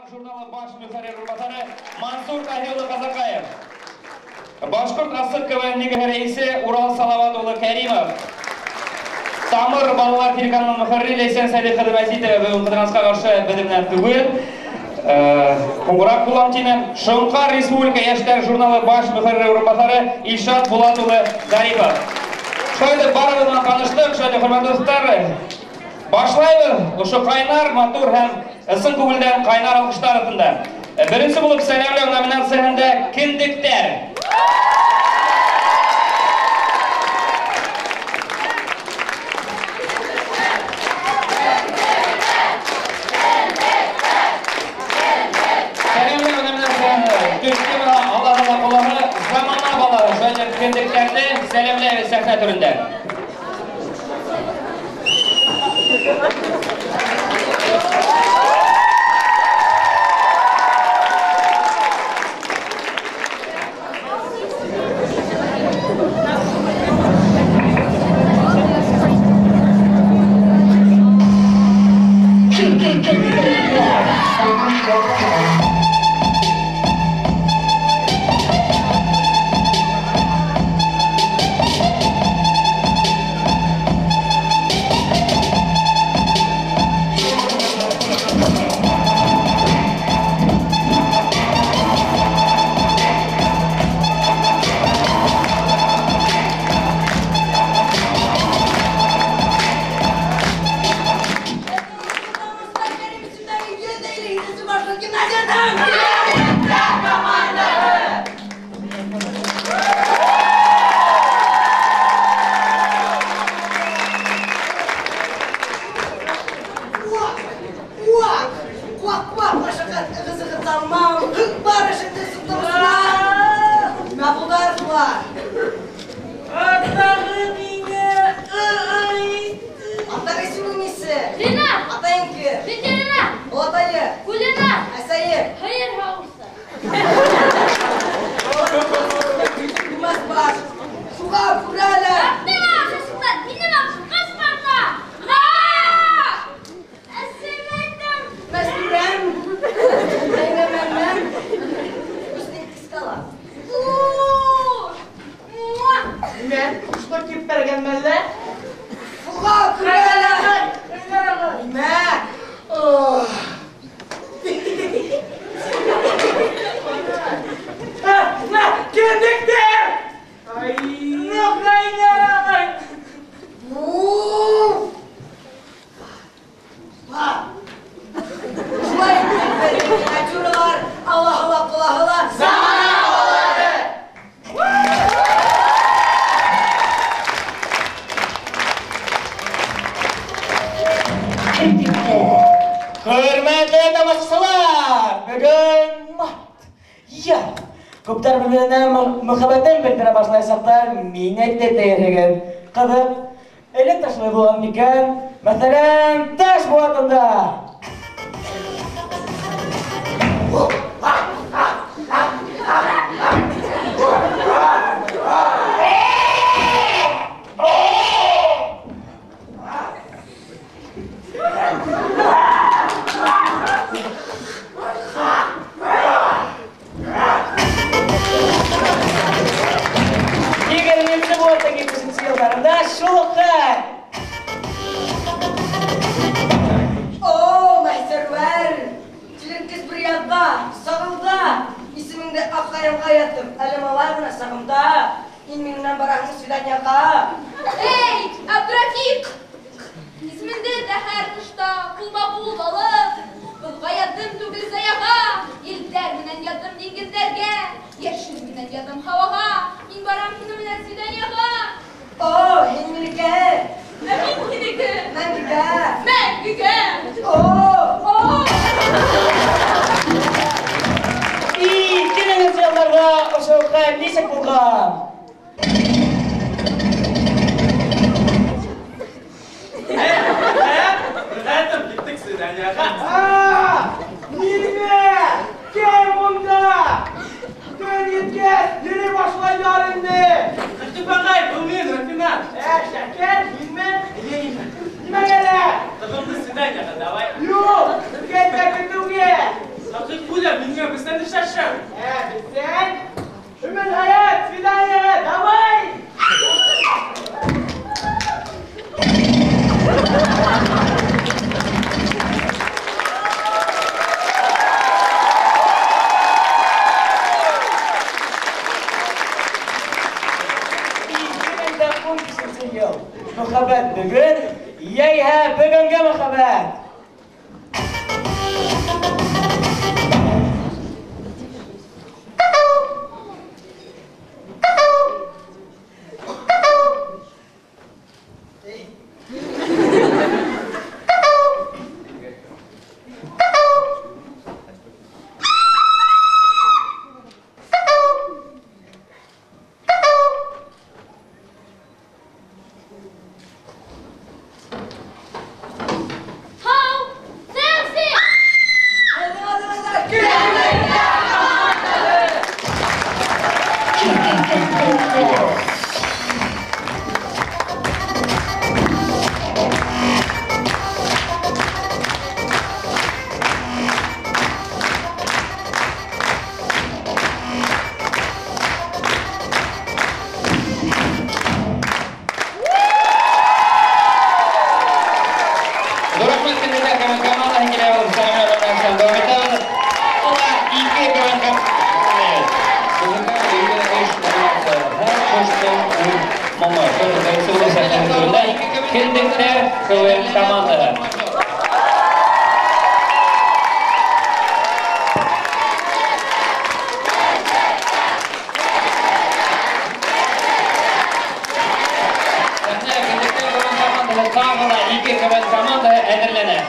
журналы баш мөхәррир урынбасары Мансур Тахилұлы Қазақаев. Башқұрт АССР КВН-нің рәйісі Урал Салават-ұлы Кәримов. Тамыр балалар телеканалының мөхәррир Лейсен Сәлихы Мәзитова бүгін Қыдырансқа қаршы бідімнен түгел. Қоңғырақ Құлантинен Шоңқар Республика Яштар журналы баш мөхәррир урынбасары Ильшат Булатұлы Зарипов. Шайды барыбынан таныштық, шайды құрметті достар. Башлайды, ұшы қайнар, матур һәм сын көңілден қайнар алғыштар артында. Бірінші болып сәлемлеу номинациясында кіндіктер. Сәлемлеу номинациясында Түркия Аллахына қолағы замана балары және кіндіктерді сәлемлеу сәхна түрінде. Мөхәббәтен белдерә башлаячаклар, мин әйтте тәйәргән. Кызык, элек ташлы булган микән? Мәсәлән, таш буатында. Эй, Абдрафик! İsminde dəhər qışda bulma-bul alıb, Bulğa yadım tügül zayağa, İllər minən yadım dingillərgə, Yeşil minən yadım havağa, Min baram kını minən sidanyağa. Oh, Henrike! Əmin Henrike! Məngüge! Məngüge! Oh! İyi, geliniz yollarda o soğuklar neyse bulgan? Nilüfer! Gel bunda! Gel yetkez! Yeni başlayar indi! Kaçtı bakay, bu nedir Rafinat? Şeker, bilmem, yiyeyim. Kime gele? Takımda sizden yana, davay. Yok! Gel, gel, gel, gel! sen dışarı. Sen. Ümit hayat, Fidaya, davay. Muhabbat bugun, yeyha bugunga muhabbat. Kendikler kuvvet komandalar. Tağla iki kuvvet komanda edirlenir.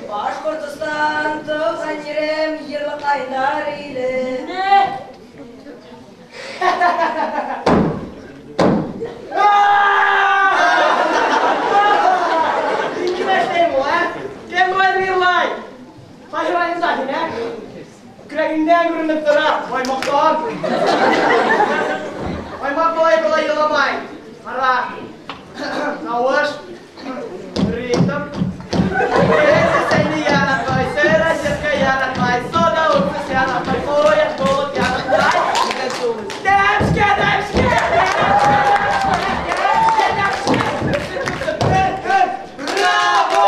Башкортостан туган жерем, ерлык айдар иле. Küreğinden görünüp dura, baymaktan. Baymak kolay yılamay. Ara, navuş, ritim. Ese seni yaratmay, seyircirke yaratmay, soda urfus yaratmay, koyak dolut yaratmay. Demşke. Bravo!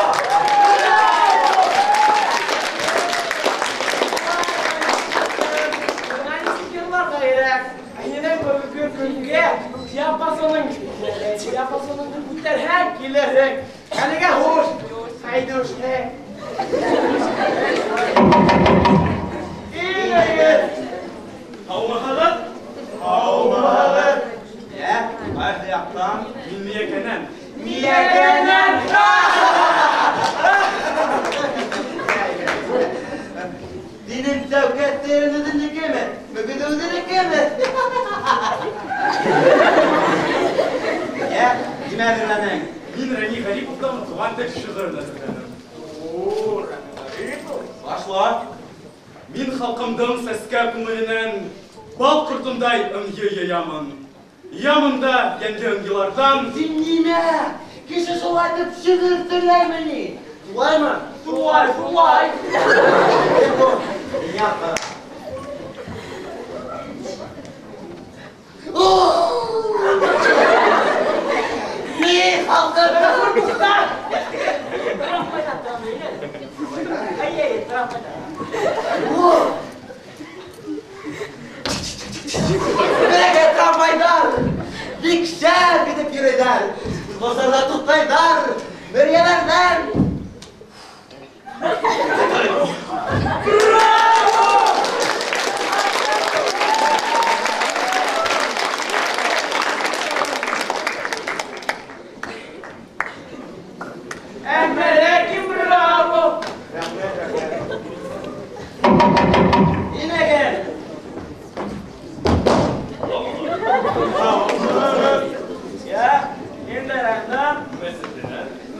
Yapasının bütler her kilerek. Kalige hoş. Haydi hoş ne? İyi gayet. Havmahalar. Ya, hadi yaptan. Niye genen? Dinin sevketlerini dinleyemez. Mügüdü dinleyemez. Ya, kime verilen? Мин Рәни Гариповтан туган тел шигырьләр белән. О, Гарипов. Башла. Мин халкымдың сәскә күңеленнән бал кортындай ыңгы яямын. Ямында янды ыңгылардан Син нимә? Кеше шулай дип шигырь сөйләмени. Шулаймы? Шулай. Япа. Ни халкым? Бәгә трамвайдар, бик шәп итеп йөрөйдәр. Базарда туктайдар, мөрьялардан. Әмәләким браво. Инәгәр. Ya, енді рәхмәт.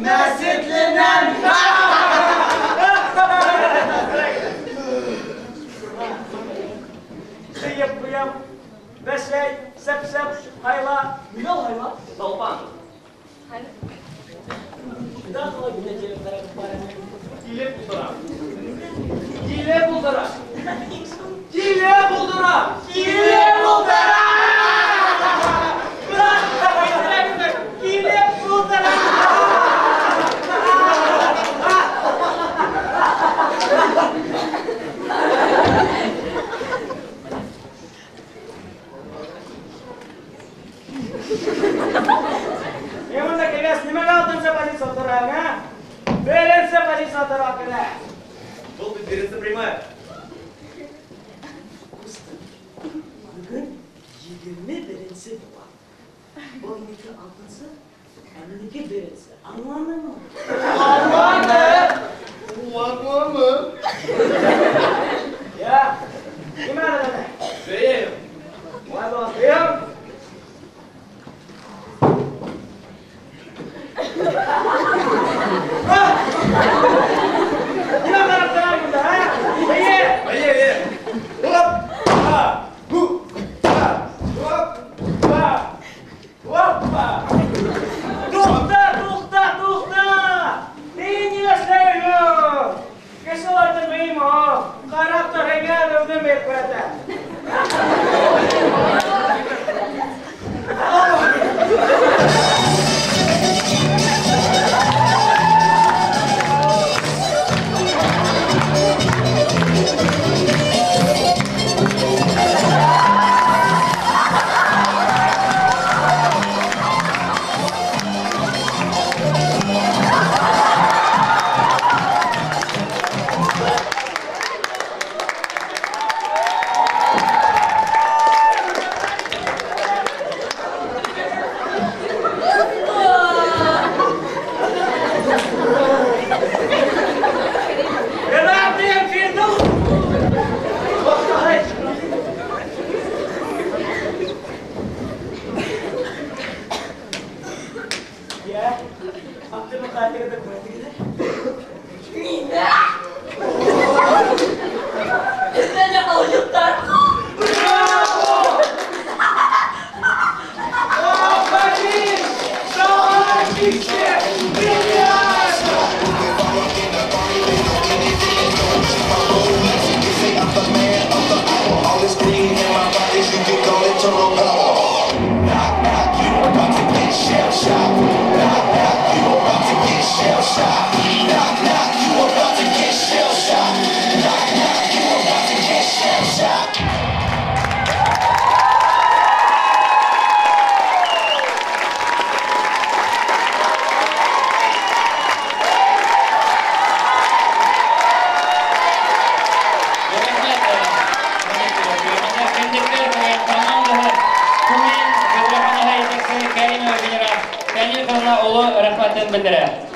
Мәсетленән. Сыйып куям. Бәшәй, сәп-сәп, хайла. Милал хайла. Талпан. Килеп булдыра. Килеп булдыра. Килеп булдыра. Килеп булдыра. Килеп булдыра. Emanda kelias nimaga oltinchi pozitsiya o'tiranga? Birinchi pozitsiya o'tiraqina. Бұл беренсе прямая. Бүгін 21-ші була. Бұл неке алтыншы, әмінеке бірінші. Аңландың мы? Уаңламы? Ya, gimana tadi? Бәйем. Waduh, diam. Gimana karakternya bunda? Iya. Бәйем. Оп. Ха. Бу. Ха. Оп. Ха. Hoppa! To'xta! Neyini yaşlayın? Keşalardı mıyım o? Qarab tarafga dövdüm etmedi.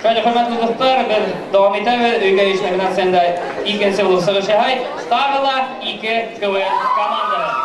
Şöyle hürmetli dostlar, biz devam edelim. Öyle işlerden sende ilk ense olursa bir şey hay. Tağla iki kıvır komandalar.